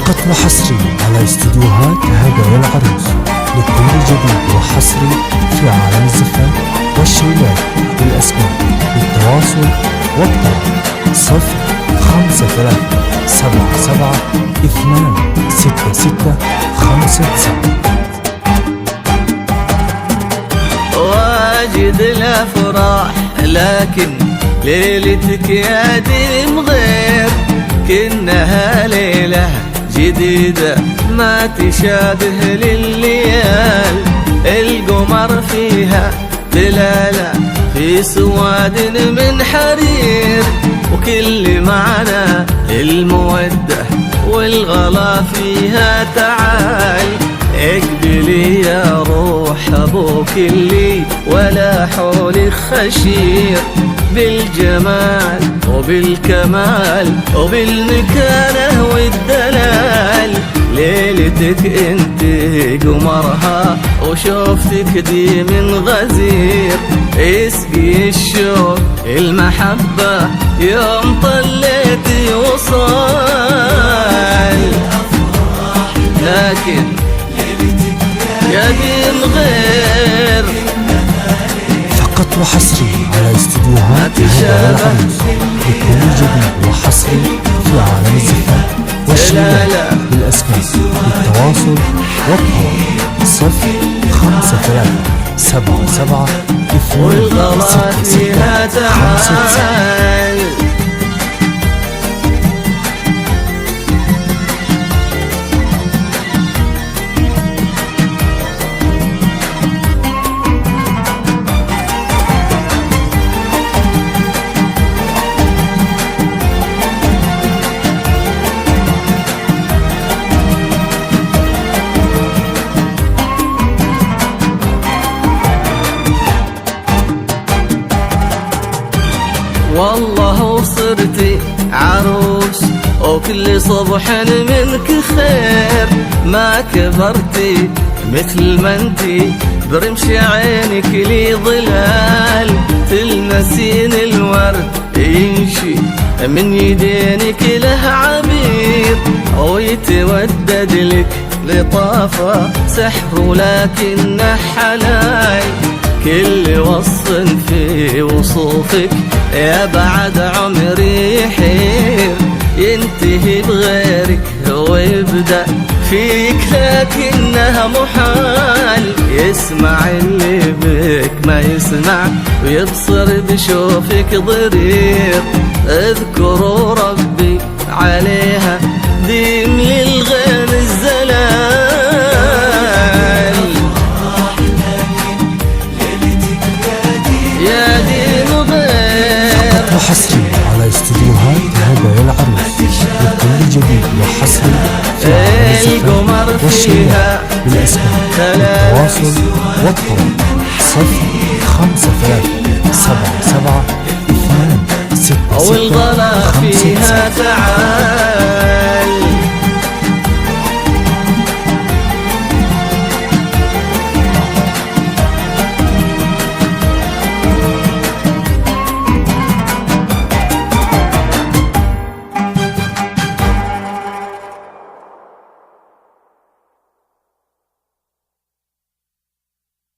فقط وحصري على استديوهات هدايا العروس لكل جديد وحصري في عالم الزفاف والشيلات والأسماء. للتواصل والطلب 057726656. واجد الافراح لكن ليلتك يا ديم غير، كأنها ليلة جديدة ما تشابه للليال. القمر فيها دلالة في سواد من حرير، وكل معنى المودة والغلا فيها تعال. اقبلي يا روح ابوك اللي ولا حولك خشير، بالجمال وبالكمال وبالمكانة والدلال. ليلتك انت قمرها وشوفتك دي من غزير، اسقي الشوق المحبة يوم طليتي وصال. لكن يا دين غير، فقط وحصري على استديوهات هدايا العروس لكل جديد وحصري في عالم الزفاف والشيلات بالأسماء. للتواصل والطلب 05377 والغلا فيها تعال. والله صرتي عروس وكل صبح منك خير، ما كبرتي مثل ما انتي برمش عينك لي ظلال. تلمسين الورد يمشي من يدينك له عبير، ويتودد لك لطافة سحر ولكنه حلال. كل وصف في وصوفك يا بعد عمري يحير، ينتهي بغيرك ويبدأ فيك لكنها محال. يسمع اللي بك ما يسمع ويبصر بشوفك ضرير، اذكروا ربي عليها ديم للغير الزلال. يا دين غير، وحصري على استديوهات هدايا العروس لكل جديد وحصري في عالم الزفاف والشيلات بالأسماء. للتواصل والطلب 05377 والغلا فيها تعال.